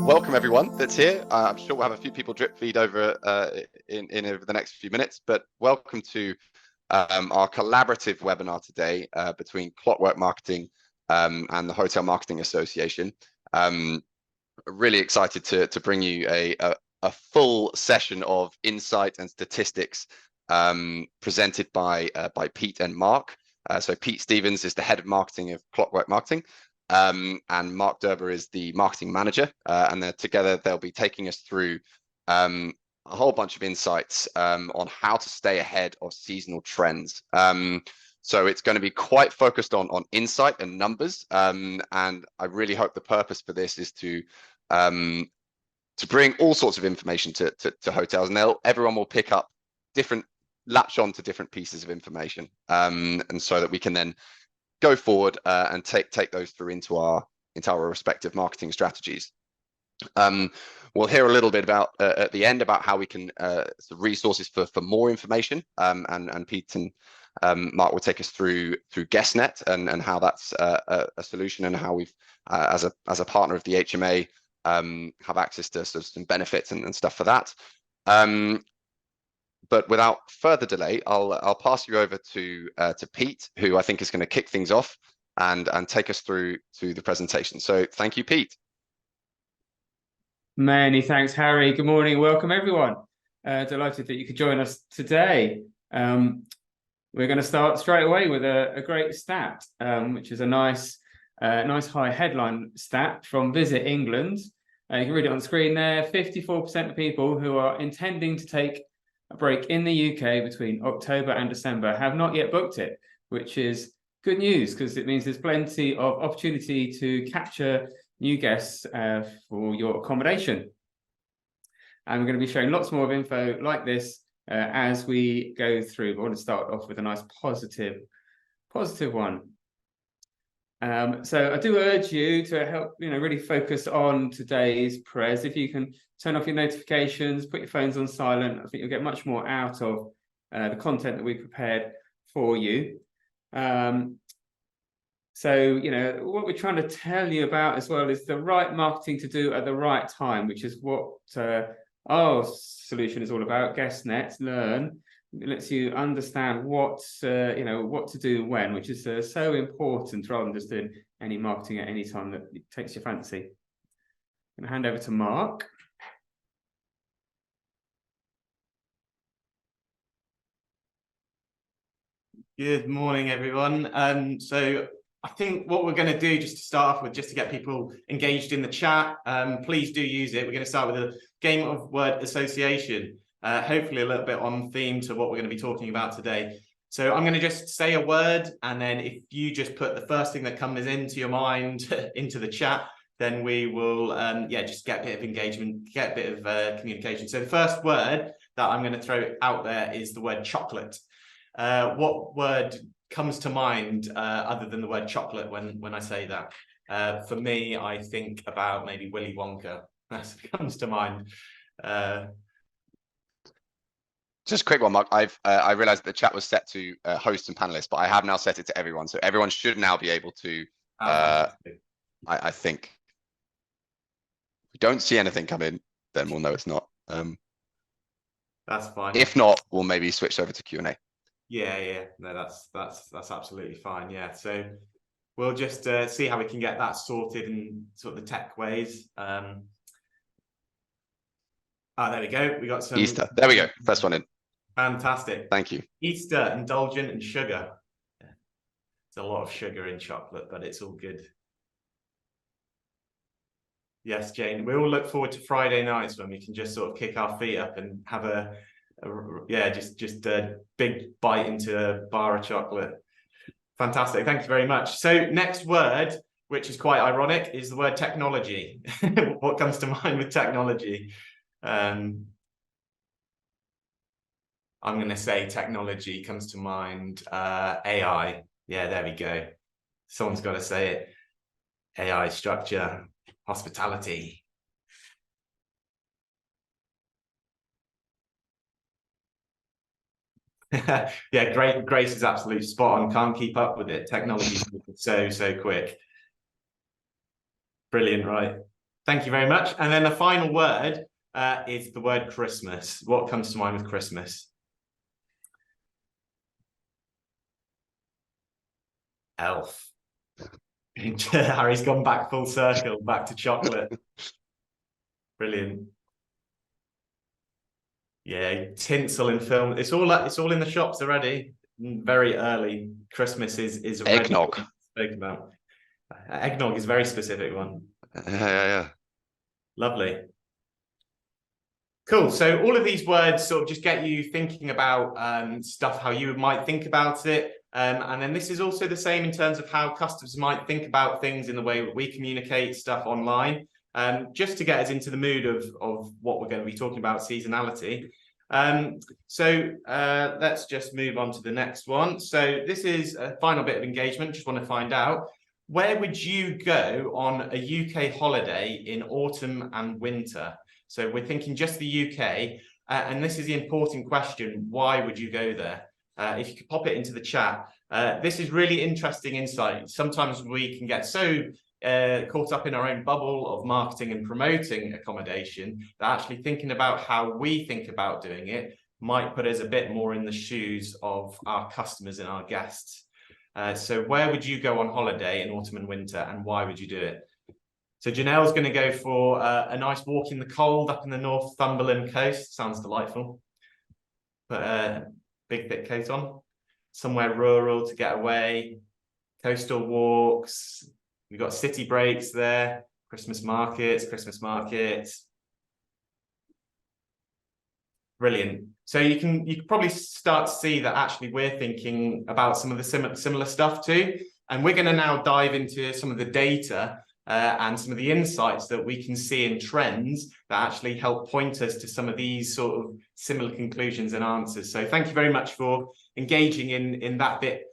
Welcome everyone that's here. I'm sure we'll have a few people drip feed over over the next few minutes, but welcome to our collaborative webinar today between Clockwork Marketing and the Hotel Marketing Association. Really excited to bring you a full session of insight and statistics presented by Pete and Mark. So Pete Stevens is the head of marketing of Clockwork Marketing. And Mark Derber is the marketing manager, and together they'll be taking us through a whole bunch of insights on how to stay ahead of seasonal trends. So it's going to be quite focused on insight and numbers, and I really hope the purpose for this is to bring all sorts of information to hotels, and everyone will pick up latch on to different pieces of information, and so that we can then go forward and take those through into our respective marketing strategies. We'll hear a little bit about at the end about how we can resources for more information, and Pete and Mark will take us through GuestNet and how that's a solution, and how we've as a partner of the HMA have access to sort of some benefits and stuff for that. But without further delay, I'll pass you over to Pete, who I think is going to kick things off and take us through to the presentation. So thank you, Pete. Many thanks, Harry. Good morning. Welcome, everyone. Delighted that you could join us today. We're going to start straight away with a great stat, which is a nice high headline stat from Visit England. You can read it on the screen there. 54% of people who are intending to take a break in the UK between October and December have not yet booked it, which is good news because it means there's plenty of opportunity to capture new guests for your accommodation. And we're going to be showing lots more of info like this as we go through. But I want to start off with a nice positive one. So I do urge you to help, really focus on today's prez. If you can turn off your notifications, put your phones on silent, I think you'll get much more out of the content that we prepared for you. So, what we're trying to tell you about as well is the right marketing to do at the right time, which is what our solution is all about. GuestNet Learn. It lets you understand what to do when, which is so important rather than just doing any marketing at any time that takes your fancy. I'm going to hand over to Mark. Good morning, everyone. So I think what we're going to do just to start off with, just to get people engaged in the chat, please do use it. We're going to start with a game of word association. Hopefully a little bit on theme to what we're going to be talking about today. So I'm going to just say a word, and then if you just put the first thing that comes into your mind into the chat, then we will just get a bit of engagement, get a bit of communication. So the first word that I'm going to throw out there is the word chocolate. What word comes to mind other than the word chocolate when I say that? For me, I think about maybe Willy Wonka. That comes to mind. Just a quick one, Mark. I realized the chat was set to hosts and panelists, but I have now set it to everyone. So everyone should now be able to, I think. If we don't see anything come in, then we'll know it's not. That's fine. If not, we'll maybe switch over to Q&A. Yeah. No, that's absolutely fine. Yeah. So we'll just see how we can get that sorted in sort of the tech ways. There we go. We got some Easter. There we go. First one in. Fantastic. Thank you. Easter, indulgent, and sugar. There's a lot of sugar in chocolate, but it's all good. Yes, Jane. We all look forward to Friday nights when we can just sort of kick our feet up and have just a big bite into a bar of chocolate. Fantastic. Thank you very much. So next word, which is quite ironic, is the word technology. What comes to mind with technology? I'm going to say technology comes to mind. AI. Yeah, there we go. Someone's got to say it. AI, structure, hospitality. Yeah, Grace is absolutely spot on. Can't keep up with it. Technology is so quick. Brilliant, right. Thank you very much. And then the final word is the word Christmas. What comes to mind with Christmas? Elf. Harry's gone back full circle, back to chocolate. Brilliant. Yeah, tinsel in film. It's all in the shops already. Very early. Christmas is already Eggnog. spoken about. Eggnog is a very specific one. Yeah. Lovely. Cool. So all of these words sort of just get you thinking about stuff, how you might think about it. And then this is also the same in terms of how customers might think about things in the way that we communicate stuff online. Just to get us into the mood of what we're going to be talking about, seasonality. Let's just move on to the next one. So this is a final bit of engagement. Just want to find out, where would you go on a UK holiday in autumn and winter? So we're thinking just the UK, and this is the important question: why would you go there? If you could pop it into the chat. This is really interesting insight. Sometimes we can get so caught up in our own bubble of marketing and promoting accommodation that actually thinking about how we think about doing it might put us a bit more in the shoes of our customers and our guests. So where would you go on holiday in autumn and winter, and why would you do it? So Janelle's going to go for a nice walk in the cold up in the Northumberland coast. Sounds delightful. Put a big thick coat on. Somewhere rural to get away. Coastal walks. We've got city breaks there. Christmas markets. Brilliant. So you can probably start to see that actually we're thinking about some of the similar stuff too. And we're going to now dive into some of the data and some of the insights that we can see in trends that actually help point us to some of these sort of similar conclusions and answers. So thank you very much for engaging in that bit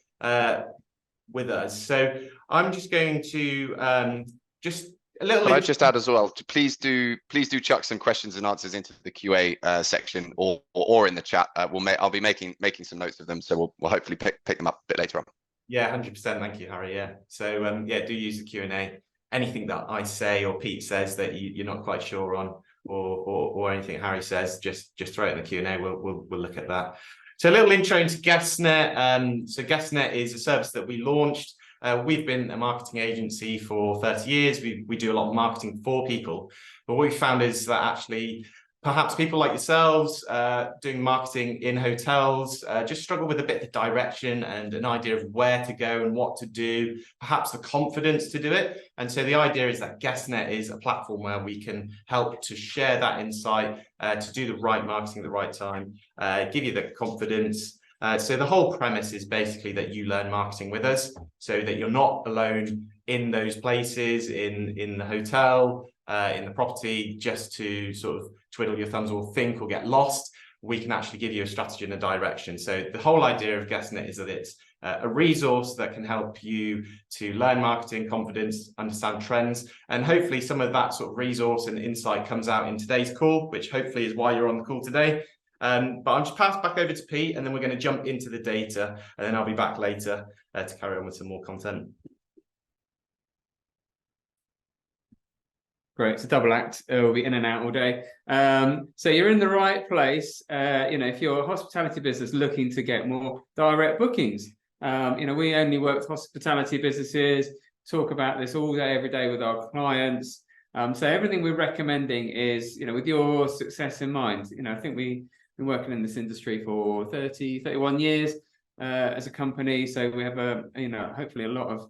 with us. So I'm just going to just a little. Can I just add as well? Please do chuck some questions and answers into the QA section or in the chat. I'll be making some notes of them, so we'll hopefully pick them up a bit later on. Yeah, 100%. Thank you, Harry. Yeah. So yeah, do use the Q&A. Anything that I say or Pete says that you're not quite sure on, or anything Harry says, just throw it in the Q&A. We'll look at that. So a little intro into GuestNet. So GuestNet is a service that we launched. We've been a marketing agency for 30 years. We do a lot of marketing for people, but what we found is that actually perhaps people like yourselves doing marketing in hotels just struggle with a bit of direction and an idea of where to go and what to do, perhaps the confidence to do it. And so the idea is that GuestNet is a platform where we can help to share that insight, to do the right marketing at the right time, give you the confidence. So the whole premise is basically that you learn marketing with us, so that you're not alone in those places, in the hotel, in the property, just to sort of twiddle your thumbs or think or get lost. We can actually give you a strategy and a direction. So the whole idea of GuestNet is that it's a resource that can help you to learn marketing, confidence, understand trends, and hopefully some of that sort of resource and insight comes out in today's call, which hopefully is why you're on the call today. But I'll just pass back over to Pete, and then we're going to jump into the data, and then I'll be back later to carry on with some more content. Great, it's a double act. We'll be in and out all day. So you're in the right place. If you're a hospitality business looking to get more direct bookings, we only work with hospitality businesses, talk about this all day, every day with our clients. So everything we're recommending is, with your success in mind. I think we've been working in this industry for 31 years as a company. So we have hopefully a lot of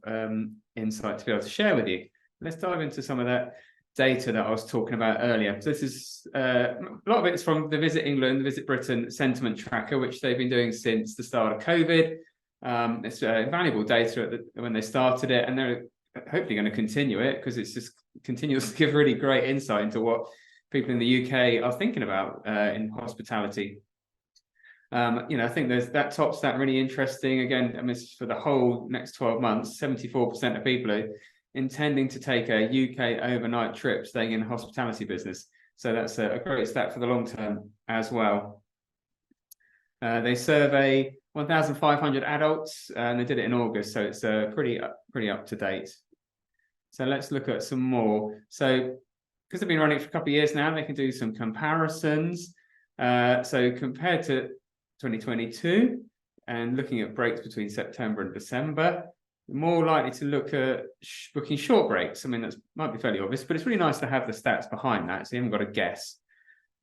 insight to be able to share with you. Let's dive into some of that data that I was talking about earlier. So this is a lot of it's from the Visit England, the Visit Britain sentiment tracker, which they've been doing since the start of COVID. It's valuable data when they started it, and they're hopefully going to continue it because it's just continues to give really great insight into what people in the UK are thinking about in hospitality. I think there's that top stat really interesting. Again, I mean, for the whole next 12 months, 74% of people are intending to take a UK overnight trip staying in the hospitality business. So that's a great stat for the long term as well. They survey 1,500 adults, and they did it in August, so it's pretty up to date. So let's look at some more. So because they've been running for a couple of years now, they can do some comparisons. So compared to 2022 and looking at breaks between September and December, more likely to look at booking short breaks. I mean, that might be fairly obvious, but it's really nice to have the stats behind that, so you haven't got to guess.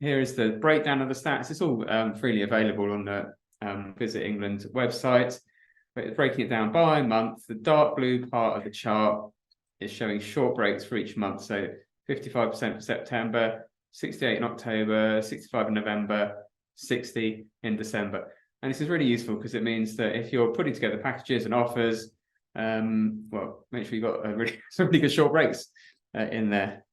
Here is the breakdown of the stats. It's all freely available on the Visit England website, but it's breaking it down by month. The dark blue part of the chart is showing short breaks for each month. So 55% for September, 68 in October, 65 in November, 60 in December. And this is really useful because it means that if you're putting together packages and offers, well, make sure you've got some really good short breaks in there.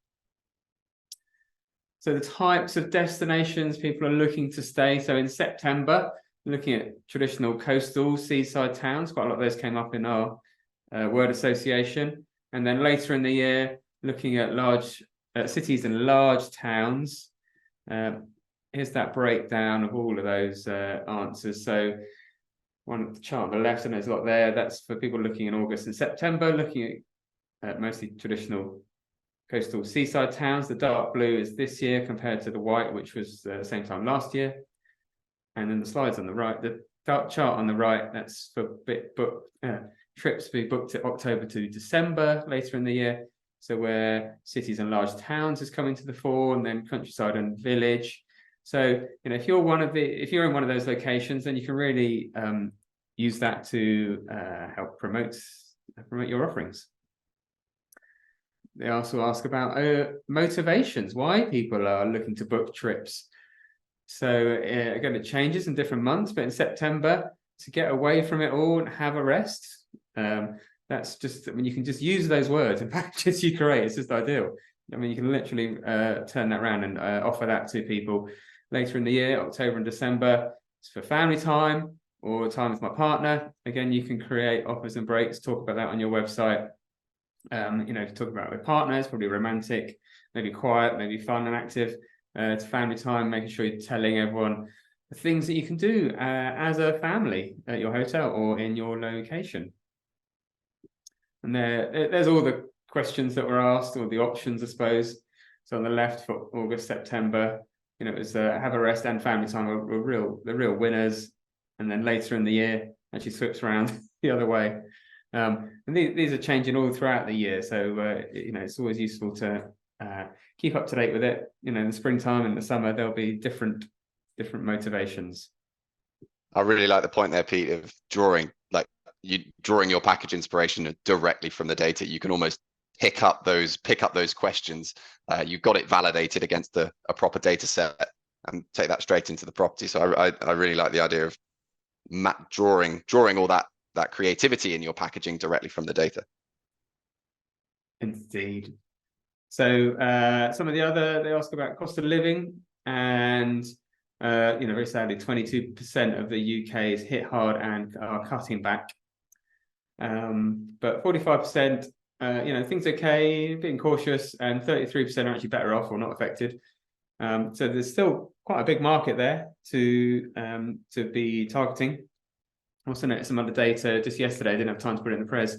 So the types of destinations people are looking to stay. So in September, looking at traditional coastal seaside towns. Quite a lot of those came up in our word association. And then later in the year, looking at large cities and large towns. Here's that breakdown of all of those answers. So one chart on the left, and there's a lot there. That's for people looking in August and September, looking at mostly traditional coastal seaside towns. The dark blue is this year compared to the white, which was the same time last year. And then the slides on the right, the dark chart on the right, that's for trips to be booked at October to December later in the year. So where cities and large towns is coming to the fore, and then countryside and village. So, you know, if you're in one of those locations, then you can really use that to help promote your offerings. They also ask about motivations, why people are looking to book trips. So again, it changes in different months, but in September, to get away from it all and have a rest, that's just, I mean, you can just use those words in packages you create. It's just ideal. I mean, you can literally turn that around and offer that to people later in the year. October and December, it's for family time or time with my partner. Again, you can create offers and breaks, talk about that on your website. You know, talk about with partners, probably romantic, maybe quiet, maybe fun and active. It's family time, making sure you're telling everyone the things that you can do as a family at your hotel or in your location. And there's all the questions that were asked, or the options, I suppose. So on the left for August, September, you know, it was have a rest and family time were the real winners. And then later in the year, actually flips around the other way. And these are changing all throughout the year. So, you know, it's always useful to keep up to date with it. You know, in the springtime and the summer, there'll be different motivations. I really like the point there, Pete, of drawing your package inspiration directly from the data. You can almost pick up those questions. You've got it validated against a proper data set and take that straight into the property. So I really like the idea of drawing all that creativity in your packaging directly from the data. Indeed. So some of the other, they ask about cost of living, and you know, very sadly, 22% of the UK is hit hard and are cutting back. But 45%, you know, things okay, being cautious, and 33% are actually better off or not affected. So there's still quite a big market there to be targeting. I also noticed some other data just yesterday. I didn't have time to put it in the press.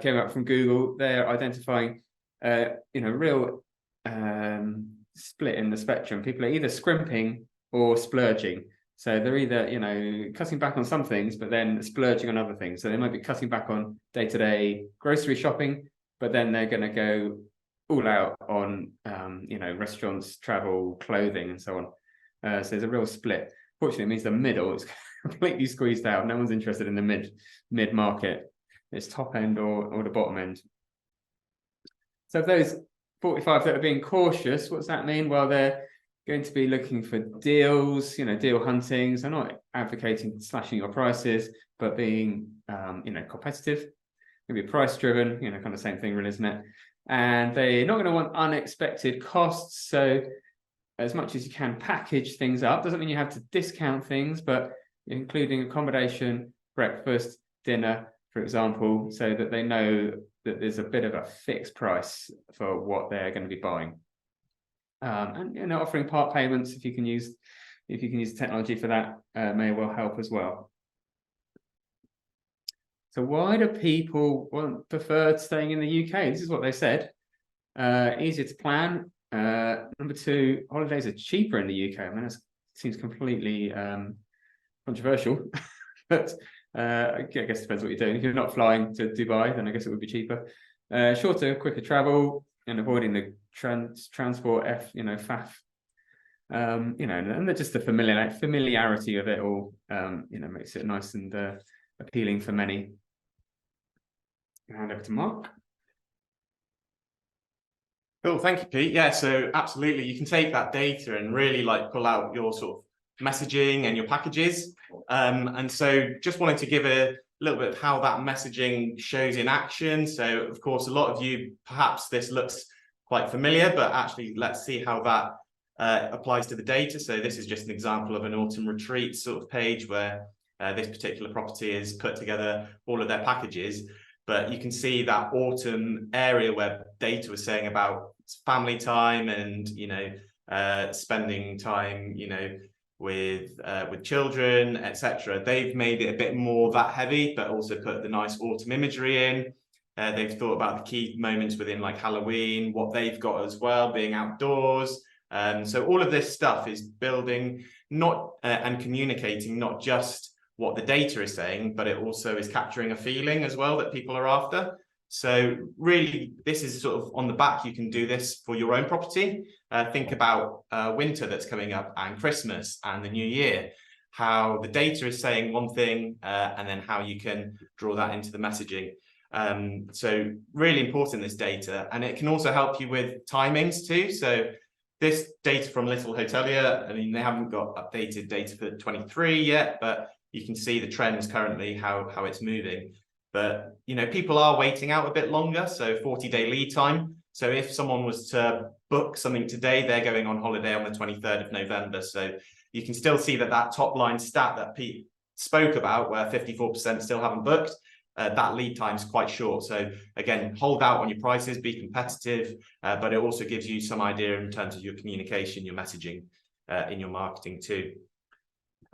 Came up from Google. They're identifying, you know, real split in the spectrum. People are either scrimping or splurging. So they're either, you know, cutting back on some things, but then splurging on other things. So they might be cutting back on day-to-day grocery shopping, but then they're going to go all out on, you know, restaurants, travel, clothing, and so on. So there's a real split. Fortunately, it means the middle is completely squeezed out. No one's interested in the mid market. It's top end or the bottom end. So of those 45 that are being cautious, what's that mean? Well, they're going to be looking for deals, you know, deal hunting. So not advocating slashing your prices, but being, you know, competitive. Maybe price driven, you know, kind of same thing, really, isn't it? And they're not going to want unexpected costs. So as much as you can package things up, doesn't mean you have to discount things, but including accommodation, breakfast, dinner, for example, so that they know that there's a bit of a fixed price for what they're going to be buying. And, you know, offering part payments, if you can use technology for that, may well help as well. So why do people prefer staying in the UK? This is what they said. Easier to plan. Number two, holidays are cheaper in the UK. I mean, that seems completely controversial, but I guess it depends what you're doing. If you're not flying to Dubai, then I guess it would be cheaper. Shorter, quicker travel, and avoiding the transport faff. And just the familiarity of it all, makes it nice and appealing for many. Hand over to Mark. Cool, thank you, Pete. Yeah, so absolutely, you can take that data and really pull out your sort of messaging and your packages. And so just wanted to give a little bit of how that messaging shows in action. So of course, a lot of you, perhaps this looks quite familiar, but actually let's see how that applies to the data. So this is just an example of an autumn retreat sort of page where this particular property has put together all of their packages. But you can see that autumn area where data was saying about family time and, spending time, with children, etc. They've made it a bit more that heavy, but also put the nice autumn imagery in. They've thought about the key moments within Halloween, what they've got as well, being outdoors. So all of this stuff is building and communicating not just what the data is saying, but it also is capturing a feeling as well that people are after. So really, this is sort of on the back. You can do this for your own property. Think about winter that's coming up and Christmas and the new year, how the data is saying one thing and then how you can draw that into the messaging. So really important, this data, and it can also help you with timings too. So this data from Little Hotelier, I mean, they haven't got updated data for 23 yet, but you can see the trends currently, how it's moving. But, people are waiting out a bit longer, so 40-day lead time. So if someone was to book something today, they're going on holiday on the 23rd of November. So you can still see that top line stat that Pete spoke about, where 54% still haven't booked, that lead time is quite short. So again, hold out on your prices, be competitive, but it also gives you some idea in terms of your communication, your messaging in your marketing too.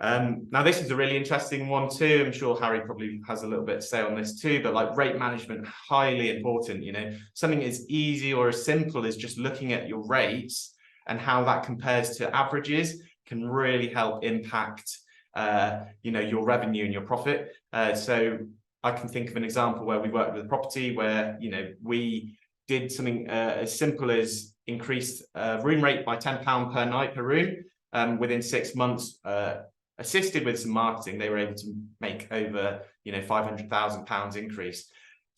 Now, this is a really interesting one too. I'm sure Harry probably has a little bit to say on this too, but rate management, highly important. Something as easy or as simple as just looking at your rates and how that compares to averages can really help impact, your revenue and your profit. So I can think of an example where we worked with a property where, we did something as simple as increased room rate by £10 per night per room. Within 6 months, assisted with some marketing, they were able to make over, £500,000 increase.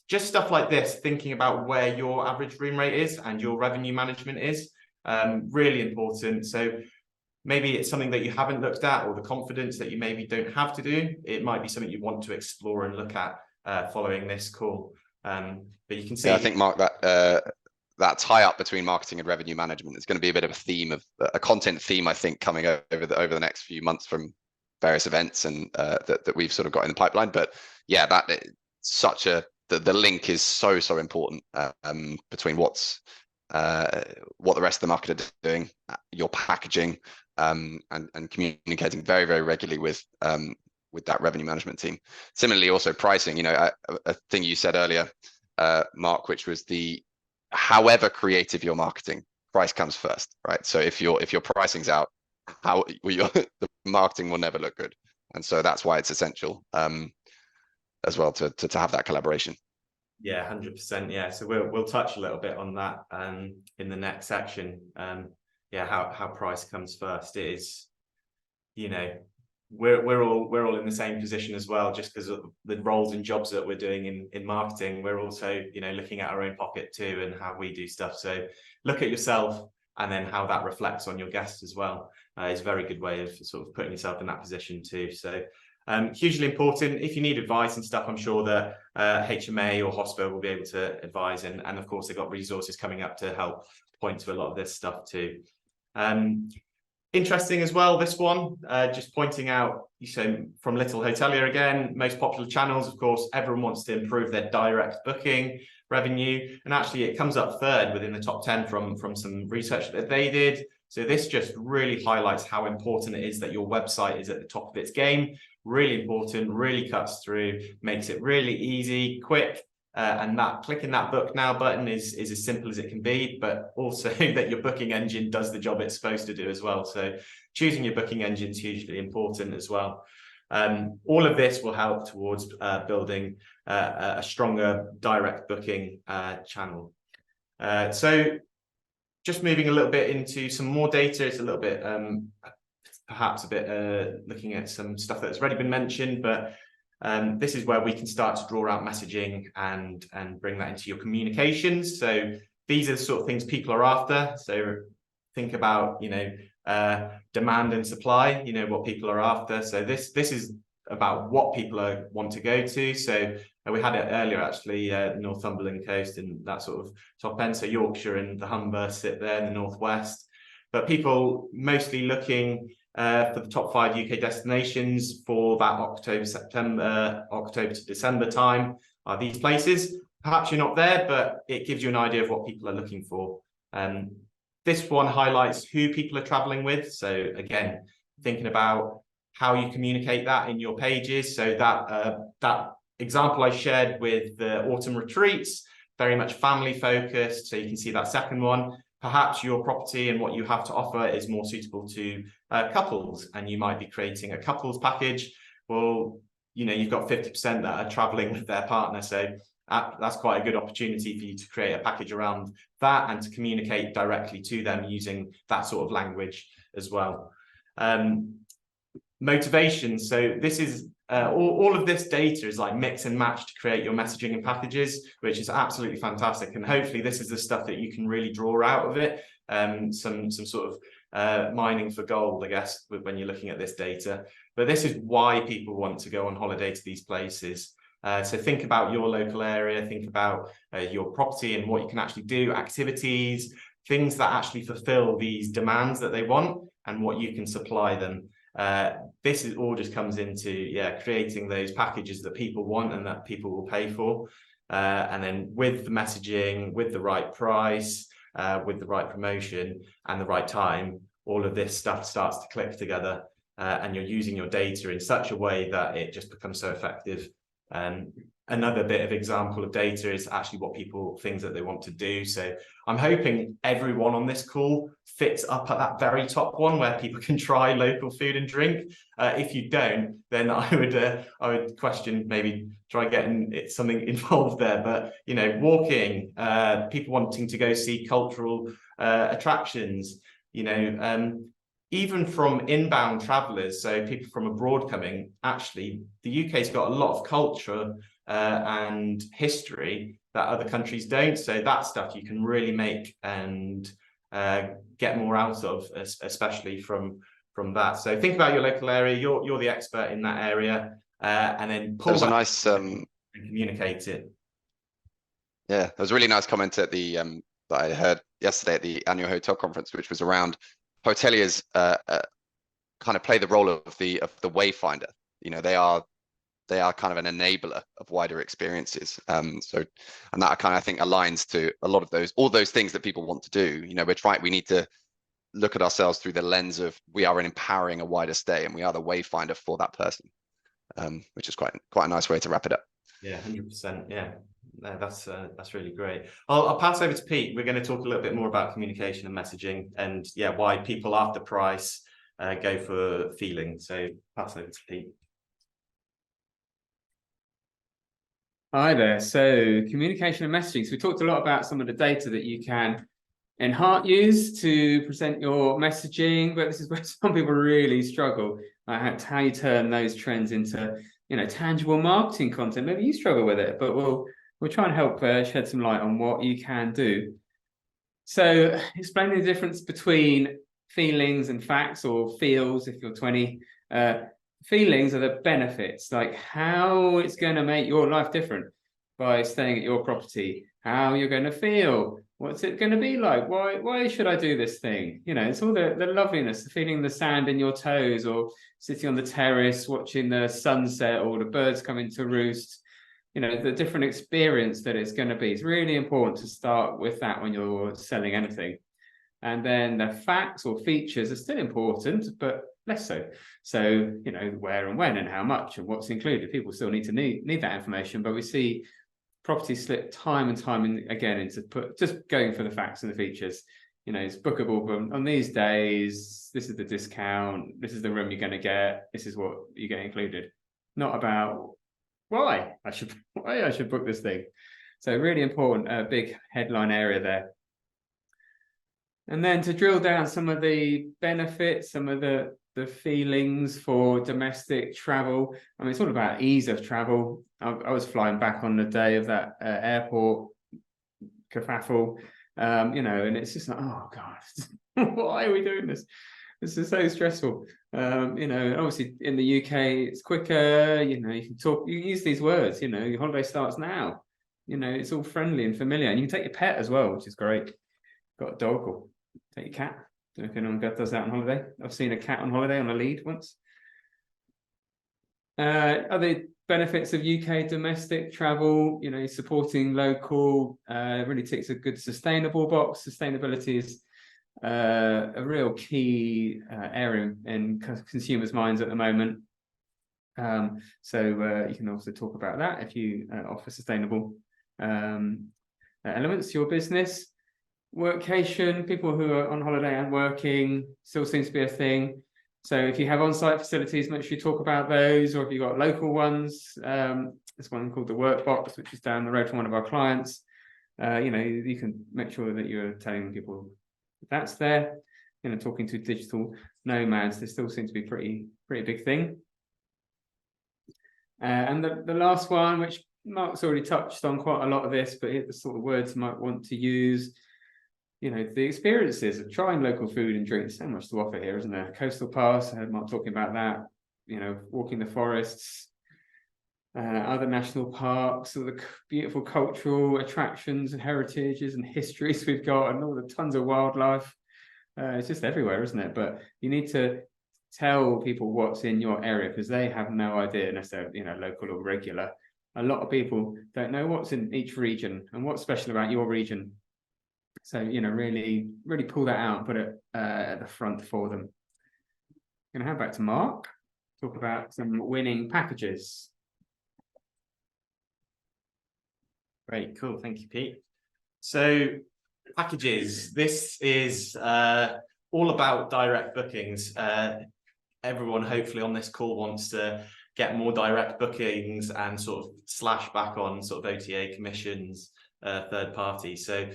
Just stuff like this, thinking about where your average room rate is and your revenue management is really important. So maybe it's something that you haven't looked at, or the confidence that you maybe don't have to do. It might be something you want to explore and look at following this call. But you can see. Yeah, I think, Mark, that tie up between marketing and revenue management is going to be a bit of a content theme, I think, coming over the next few months from various events and that we've sort of got in the pipeline. But yeah, the link is so important between what the rest of the market are doing, your packaging, and communicating very, very regularly with that revenue management team. Similarly, also pricing. A thing you said earlier, Mark, which was however creative your marketing, price comes first, right? So if your pricing's out, the marketing will never look good, and so that's why it's essential as well to have that collaboration. Yeah, 100%. Yeah, so we'll touch a little bit on that in the next section. How price comes first. It is, we're all in the same position as well, just because of the roles and jobs that we're doing in marketing. We're also looking at our own pocket too and how we do stuff. So look at yourself and then how that reflects on your guests as well. Is a very good way of sort of putting yourself in that position too. So hugely important. If you need advice and stuff, I'm sure that HMA or Hospo will be able to advise, and of course they've got resources coming up to help point to a lot of this stuff too. Interesting as well, this one, just pointing out, from Little Hotelier again, most popular channels, of course, everyone wants to improve their direct booking revenue, and actually it comes up third within the top 10 from some research that they did. So this just really highlights how important it is that your website is at the top of its game. Really important, really cuts through, makes it really easy, quick, and that clicking that book now button is as simple as it can be, but also that your booking engine does the job it's supposed to do as well. So choosing your booking engine is hugely important as well. All of this will help towards building a stronger direct booking channel. So just moving a little bit into some more data, it's a little bit perhaps a bit looking at some stuff that's already been mentioned, but this is where we can start to draw out messaging and bring that into your communications. So these are the sort of things people are after. So think about, demand and supply, what people are after. So this is about what people want to go to. So we had it earlier, actually, Northumberland coast and that sort of top end. So Yorkshire and the Humber sit there in the northwest. But people mostly looking for the top 5 UK destinations for that October to December time are these places. Perhaps you're not there, but it gives you an idea of what people are looking for. This one highlights who people are traveling with. So again, thinking about how you communicate that in your pages. So that example I shared with the autumn retreats, very much family focused. So you can see that second one. Perhaps your property and what you have to offer is more suitable to couples, and you might be creating a couples package. Well, you've got 50% that are traveling with their partner. So that's quite a good opportunity for you to create a package around that and to communicate directly to them using that sort of language as well. Motivation. So this is all of this data is like mix and match to create your messaging and packages, which is absolutely fantastic. And hopefully this is the stuff that you can really draw out of it. Some sort of mining for gold, I guess, when you're looking at this data. But this is why people want to go on holiday to these places. So think about your local area, think about your property and what you can actually do, activities, things that actually fulfill these demands that they want and what you can supply them. This is all just comes into creating those packages that people want and that people will pay for, and then with the messaging, with the right price, with the right promotion and the right time, all of this stuff starts to click together, and you're using your data in such a way that it just becomes so effective. Another bit of example of data is actually things that they want to do. So I'm hoping everyone on this call fits up at that very top one where people can try local food and drink. If you don't, then I would question, maybe try getting something involved there. But walking, people wanting to go see cultural attractions, even from inbound travelers, so people from abroad coming, actually, the UK's got a lot of culture and history that other countries don't. So that stuff you can really make and get more out of, especially from that. So think about your local area. You're the expert in that area, and then pull that nice and communicate it. Yeah, there was a really nice comment at the that I heard yesterday at the annual hotel conference, which was around hoteliers kind of play the role of the wayfinder. They are kind of an enabler of wider experiences. And that kind of, I think, aligns to a lot of all those things that people want to do. We need to look at ourselves through the lens of we are empowering a wider stay, and we are the wayfinder for that person, which is quite a nice way to wrap it up. Yeah, 100%. Yeah, no, that's really great. I'll pass over to Pete. We're going to talk a little bit more about communication and messaging, and why people after price go for feeling. So pass over to Pete. Hi there. So communication and messaging. So we talked a lot about some of the data that you can in heart use to present your messaging, but this is where some people really struggle. How you turn those trends into tangible marketing content. Maybe you struggle with it, but we'll try and help shed some light on what you can do. So explaining the difference between feelings and facts, or feels if you're 20. Feelings are the benefits, like how it's going to make your life different by staying at your property, how you're going to feel, what's it going to be like, why should I do this thing? It's all the loveliness, feeling the sand in your toes, or sitting on the terrace watching the sunset or the birds coming to roost. The different experience that it's going to be. It's really important to start with that when you're selling anything. And then the facts or features are still important, but less so. So, you know, where and when and how much and what's included. People still need that information, but we see property slip time and time again into just going for the facts and the features. You know, it's bookable on these days. This is the discount. This is the room you're going to get. This is what you get included. Not about why I should book this thing. So really important, big headline area there. And then to drill down some of the benefits, some of the feelings for domestic travel. I mean, it's all about ease of travel. I was flying back on the day of that airport kerfuffle, you know, and it's just like, oh God, why are we doing this? This is so stressful. You know, obviously in the UK it's quicker. You know, you can talk, you use these words. You know, your holiday starts now. You know, it's all friendly and familiar, and you can take your pet as well, which is great. Got a dog, or take your cat. Don't know if anyone does that on holiday. I've seen a cat on holiday on a lead once. Other benefits of UK domestic travel, you know, supporting local, really ticks a good sustainable box. Sustainability is a real key area in consumers' minds at the moment. So you can also talk about that if you offer sustainable elements to your business. Workation, people who are on holiday and working still seems to be a thing. So if you have on-site facilities, make sure you talk about those, or if you've got local ones, there's one called the Workbox, which is down the road from one of our clients. You know, you can make sure that you're telling people that's there. You know, talking to digital nomads, this still seems to be pretty big thing. And the last one, which Mark's already touched on quite a lot of this, but the sort of words you might want to use. You know, the experiences of trying local food and drinks. So much to offer here, isn't there? Coastal Pass, I heard Mark talking about that. You know, walking the forests, other national parks, all the beautiful cultural attractions and heritages and histories we've got, and all the tons of wildlife. It's just everywhere, isn't it? But you need to tell people what's in your area, because they have no idea unless they're, you know, local or regular. A lot of people don't know what's in each region and what's special about your region. So, you know, really pull that out and put it at the front for them. I'm going to hand back to Mark, talk about some winning packages. Great, cool. Thank you, Pete. So packages, this is all about direct bookings. Everyone hopefully on this call wants to get more direct bookings and sort of slash back on sort of OTA commissions, third party. So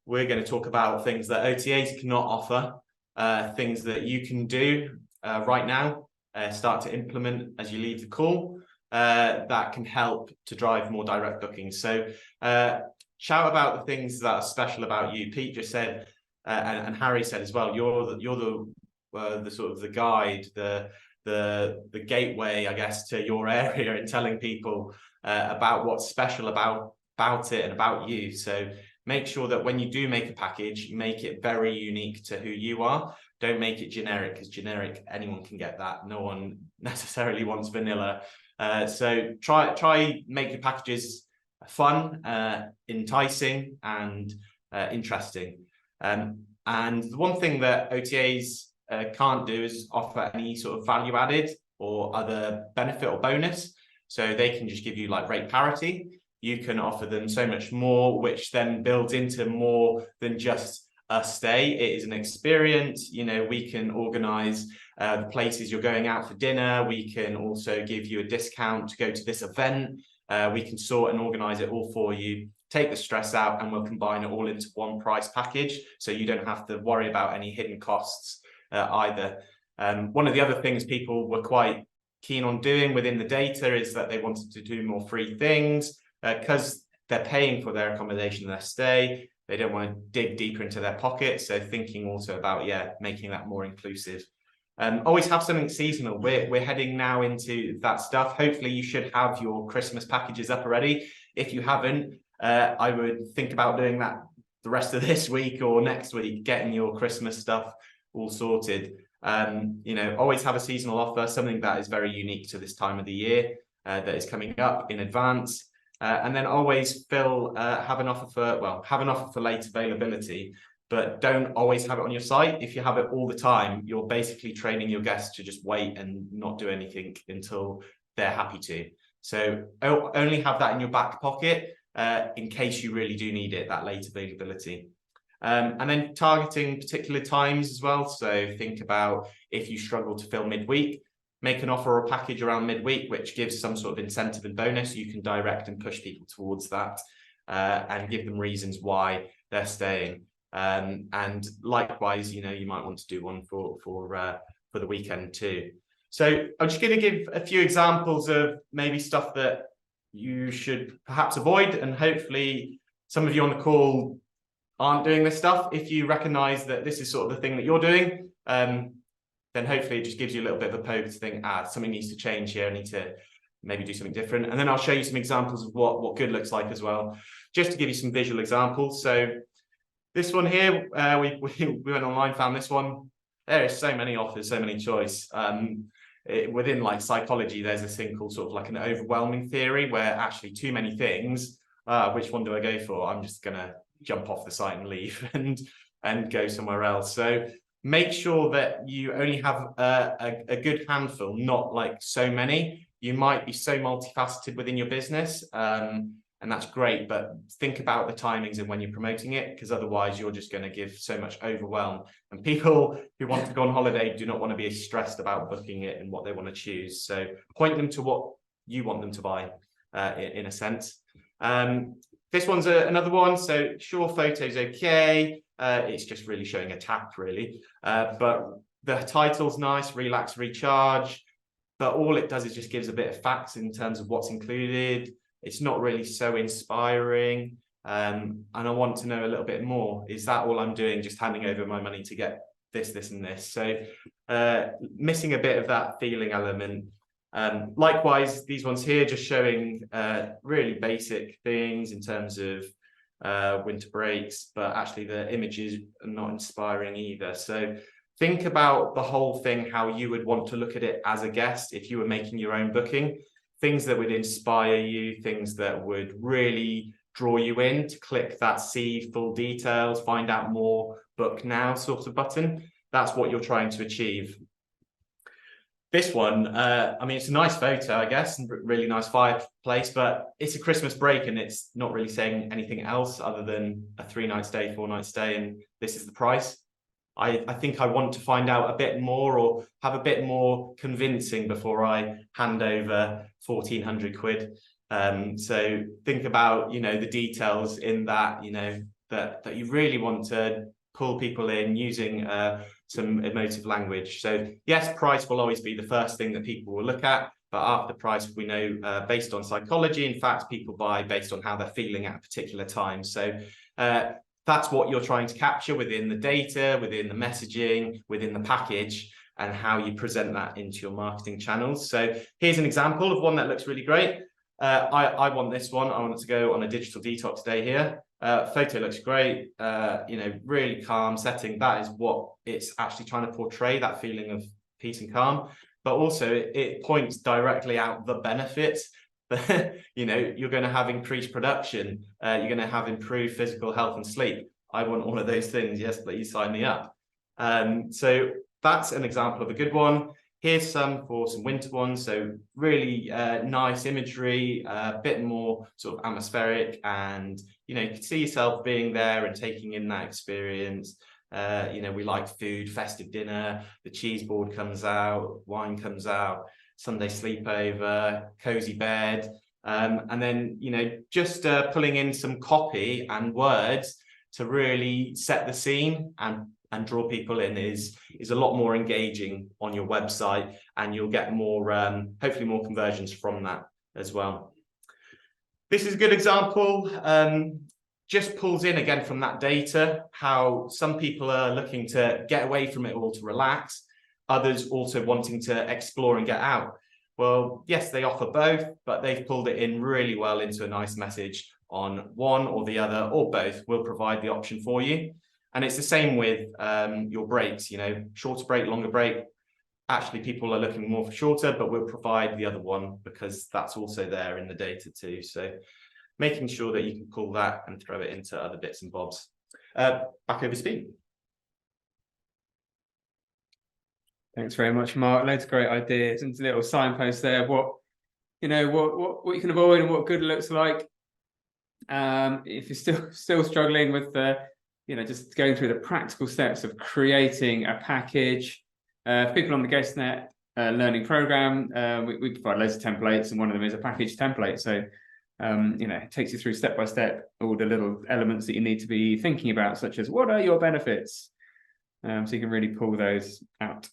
we're going to talk about things that OTAs cannot offer, things that you can do right now, start to implement as you leave the call, that can help to drive more direct bookings. So shout about the things that are special about you. Pete just said, and Harry said as well, you're the sort of the guide, the gateway, I guess, to your area, and telling people about what's special about it and about you. So make sure that when you do make a package, you make it very unique to who you are. Don't make it generic, because generic, anyone can get that. No one necessarily wants vanilla. So try make your packages fun, enticing, and interesting. And the one thing that OTAs can't do is offer any sort of value added or other benefit or bonus. So they can just give you like rate parity. You can offer them so much more, which then builds into more than just a stay. It is an experience. You know, we can organize the places you're going out for dinner. We can also give you a discount to go to this event. We can sort and organize it all for you, take the stress out, and we'll combine it all into one price package. So you don't have to worry about any hidden costs either. One of the other things people were quite keen on doing within the data is that they wanted to do more free things. Because they're paying for their accommodation and their stay, they don't want to dig deeper into their pockets. So thinking also about, making that more inclusive. Always have something seasonal. We're heading now into that stuff. Hopefully you should have your Christmas packages up already. If you haven't, I would think about doing that the rest of this week or next week, getting your Christmas stuff all sorted. You know, always have a seasonal offer, something that is very unique to this time of the year, that is coming up in advance. And then always have an offer for late availability, but don't always have it on your site. If you have it all the time, you're basically training your guests to just wait and not do anything until they're happy to. So only have that in your back pocket in case you really do need it, that late availability. And then targeting particular times as well. So think about if you struggle to fill midweek, make an offer or a package around midweek, which gives some sort of incentive and bonus. You can direct and push people towards that and give them reasons why they're staying. And likewise, you might want to do one for the weekend too. So I'm just going to give a few examples of maybe stuff that you should perhaps avoid, and hopefully some of you on the call aren't doing this stuff. If you recognize that this is sort of the thing that you're doing, then hopefully it just gives you a little bit of a poke to think, something needs to change here. I need to maybe do something different. And then I'll show you some examples of what good looks like as well, just to give you some visual examples. So this one here, we went online, found this one. There is so many offers, so many choice. Within like psychology, there's this thing called sort of like an overwhelming theory, where actually too many things, which one do I go for? I'm just gonna jump off the site and leave and go somewhere else. So make sure that you only have a good handful, not like so many. You might be so multifaceted within your business, and that's great, but think about the timings and when you're promoting it, because otherwise you're just going to give so much overwhelm. And people who want to go on holiday do not want to be stressed about booking it and what they want to choose. So point them to what you want them to buy, in a sense. This one's another one. So sure, photos okay. It's just really showing a tap, really. But the title's nice, relax, recharge. But all it does is just gives a bit of facts in terms of what's included. It's not really so inspiring. And I want to know a little bit more. Is that all I'm doing? Just handing over my money to get this, this, and this. So missing a bit of that feeling element. Likewise, these ones here just showing really basic things in terms of winter breaks, but actually the images are not inspiring either. So think about the whole thing, how you would want to look at it as a guest if you were making your own booking. Things that would inspire you, things that would really draw you in to click that see full details, find out more, book now sort of button. That's what you're trying to achieve. This one, I mean, it's a nice photo, I guess, and really nice fireplace, but it's a Christmas break and it's not really saying anything else other than a 3-night stay, 4-night stay, and this is the price. I think I want to find out a bit more or have a bit more convincing before I hand over 1,400 quid. So think about, the details in that, that you really want to pull people in using some emotive language. So yes, price will always be the first thing that people will look at, but after price, we know based on psychology, in fact, people buy based on how they're feeling at a particular time. So that's what you're trying to capture within the data, within the messaging, within the package, and how you present that into your marketing channels. So here's an example of one that looks really great. I want this one. I want it to go on a digital detox day here. Photo looks great, really calm setting. That is what it's actually trying to portray, that feeling of peace and calm. But also it points directly out the benefits. You're going to have increased production. You're going to have improved physical health and sleep. I want all of those things. Yes, please sign me up. So that's an example of a good one. Here's some for some winter ones. So really nice imagery, a bit more sort of atmospheric, and you can see yourself being there and taking in that experience. We like food, festive dinner, the cheese board comes out, wine comes out, Sunday sleepover, cozy bed, and then just pulling in some copy and words to really set the scene and draw people in is a lot more engaging on your website, and you'll get more hopefully more conversions from that as well. This is a good example. Just pulls in again from that data how some people are looking to get away from it all to relax, others also wanting to explore and get out. Well, yes, they offer both, but they've pulled it in really well into a nice message on one or the other, or both will provide the option for you. And it's the same with your breaks, shorter break, longer break. Actually, people are looking more for shorter, but we'll provide the other one because that's also there in the data too. So making sure that you can pull that and throw it into other bits and bobs. Back over to Steve. Thanks very much, Mark. Loads of great ideas and little signposts there. What you can avoid and what good looks like. If you're still struggling with just going through the practical steps of creating a package, for people on the GuestNet learning program, we provide loads of templates, and one of them is a package template. So it takes you through step by step all the little elements that you need to be thinking about, such as what are your benefits, so you can really pull those out.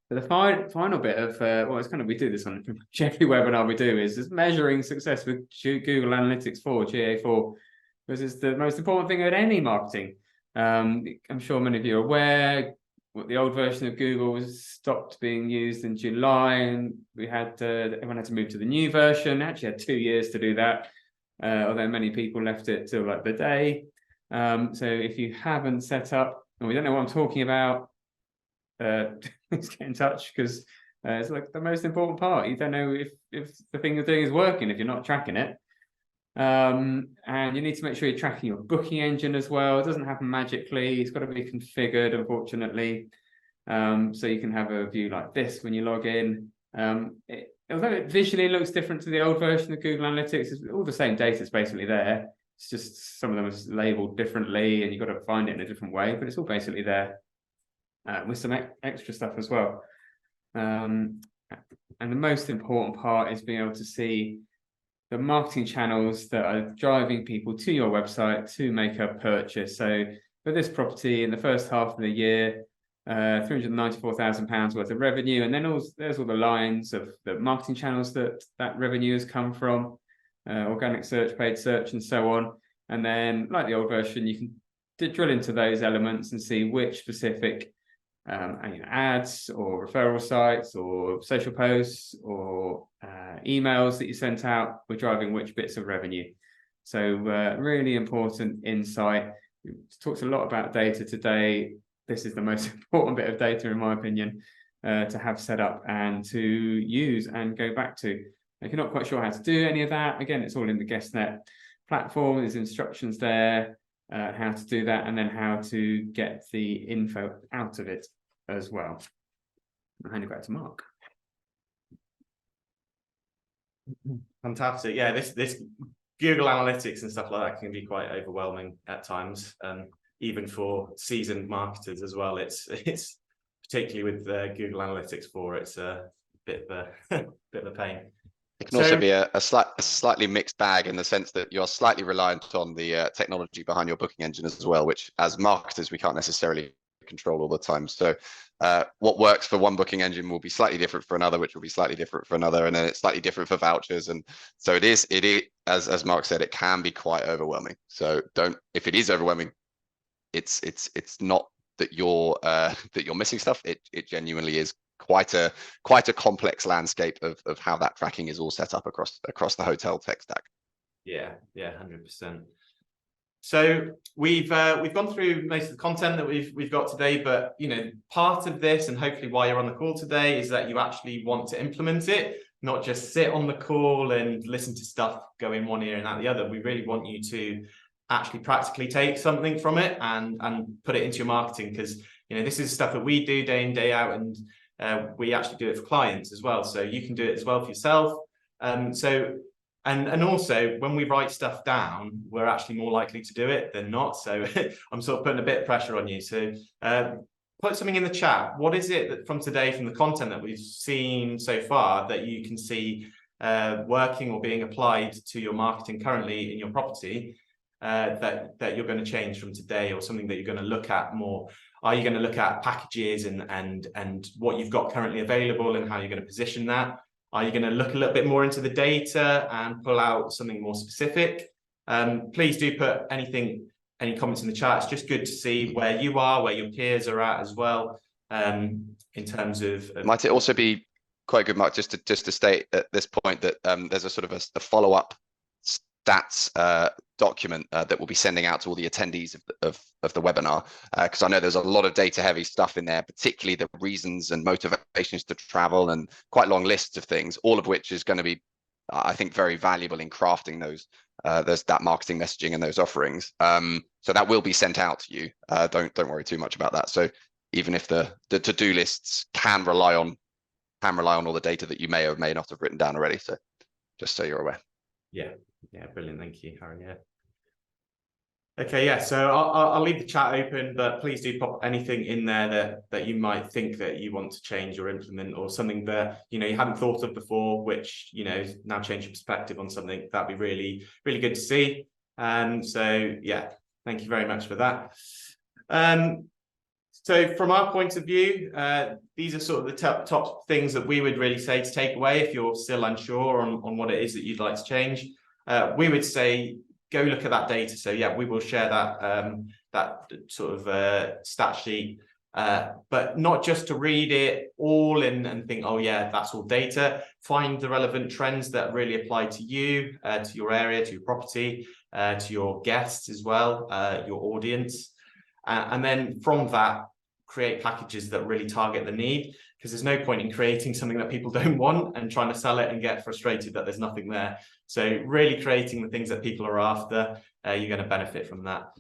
But the final bit of it's kind of, we do this on every webinar we do, is measuring success with Google Analytics 4, GA4, because it's the most important thing at any marketing. I'm sure many of you are aware what the old version of Google was stopped being used in July, and we had everyone had to move to the new version. Actually had 2 years to do that, although many people left it till like the day. So if you haven't set up, and we don't know what I'm talking about, let's get in touch, because it's like the most important part. You don't know if the thing you're doing is working if you're not tracking it. And you need to make sure you're tracking your booking engine as well. It doesn't happen magically. It's got to be configured, unfortunately. So you can have a view like this when you log in. Although it visually looks different to the old version of Google Analytics, it's all the same data is basically there. It's just some of them is labeled differently, and you've got to find it in a different way, but it's all basically there. With some extra stuff as well. And the most important part is being able to see the marketing channels that are driving people to your website to make a purchase. So for this property, in the first half of the year, £394,000 worth of revenue, and then there's all the lines of the marketing channels that revenue has come from, organic search, paid search, and so on. And then, like the old version, you can drill into those elements and see which specific ads or referral sites or social posts or emails that you sent out were driving which bits of revenue. So really important insight. We talked a lot about data today. This is the most important bit of data, in my opinion, to have set up and to use and go back to. If you're not quite sure how to do any of that, again, it's all in the GuestNet platform. There's instructions there, how to do that, and then how to get the info out of it as well. I'll hand it back to Mark. Fantastic. Yeah, this Google Analytics and stuff like that can be quite overwhelming at times, even for seasoned marketers as well. It's particularly with Google Analytics 4, it's a bit of a pain. It can also be a slightly mixed bag, in the sense that you're slightly reliant on the technology behind your booking engine as well, which as marketers we can't necessarily control all the time. So what works for one booking engine will be slightly different for another, which will be slightly different for another, and then it's slightly different for vouchers. And so it is as Mark said, it can be quite overwhelming. So if it is overwhelming, it's not that you're missing stuff. It genuinely is quite a complex landscape of how that tracking is all set up across the hotel tech stack. Yeah, 100%. So we've gone through most of the content that we've got today, but part of this, and hopefully why you're on the call today, is that you actually want to implement it, not just sit on the call and listen to stuff go in one ear and out the other. We really want you to actually practically take something from it and put it into your marketing, because this is stuff that we do day in, day out, and we actually do it for clients as well. So you can do it as well for yourself. And also, when we write stuff down, we're actually more likely to do it than not. So I'm sort of putting a bit of pressure on you. So put something in the chat. What is it that from today, from the content that we've seen so far, that you can see working or being applied to your marketing currently in your property, that you're going to change from today, or something that you're going to look at more? Are you going to look at packages and what you've got currently available and how you're going to position that? Are you going to look a little bit more into the data and pull out something more specific? Please do put any comments in the chat. It's just good to see where you are, where your peers are at as well, in terms of. Might it also be quite good, Mark, just to state at this point that there's a sort of a follow-up stats document that we'll be sending out to all the attendees of the webinar, because I know there's a lot of data heavy stuff in there, particularly the reasons and motivations to travel, and quite long lists of things, all of which is going to be, I think, very valuable in crafting there's that marketing messaging and those offerings. So that will be sent out to you. Don't worry too much about that. So even if the to-do lists can rely on all the data that you may or may not have written down already. So just so you're aware. Yeah, brilliant. Thank you, Harry. Yeah. Okay, yeah. So I'll leave the chat open, but please do pop anything in there that you might think that you want to change or implement, or something that you hadn't thought of before, which now change your perspective on something. That'd be really, really good to see. So yeah, thank you very much for that. So from our point of view, these are sort of the top things that we would really say to take away if you're still unsure on what it is that you'd like to change. We would say go look at that data. So yeah, we will share that sort of stat sheet, but not just to read it all and think, oh yeah, that's all data. Find the relevant trends that really apply to you, to your area, to your property, to your guests as well, your audience. And then from that, create packages that really target the need, because there's no point in creating something that people don't want and trying to sell it and get frustrated that there's nothing there. So really creating the things that people are after, you're going to benefit from that.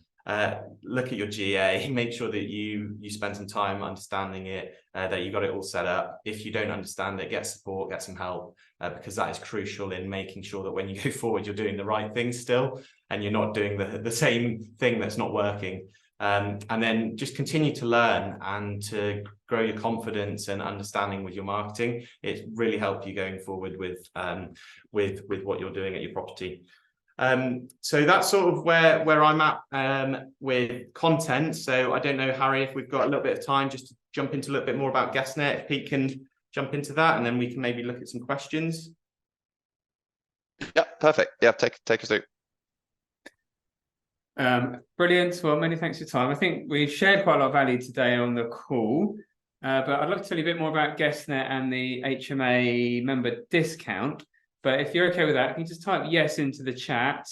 Look at your GA, make sure that you spend some time understanding it, that you got it all set up. If you don't understand it, get support, get some help, because that is crucial in making sure that when you go forward, you're doing the right thing still, and you're not doing the same thing that's not working. And then just continue to learn and to grow your confidence and understanding with your marketing. It really helps you going forward with what you're doing at your property. So that's sort of where I'm at with content. So I don't know, Harry, if we've got a little bit of time just to jump into a little bit more about GuestNet, if Pete can jump into that, and then we can maybe look at some questions. Yeah, perfect. Yeah, take us through. Brilliant. Well, many thanks for your time. I think we've shared quite a lot of value today on the call, but I'd love to tell you a bit more about GuestNet and the HMA member discount. But if you're okay with that, you can just type yes into the chat.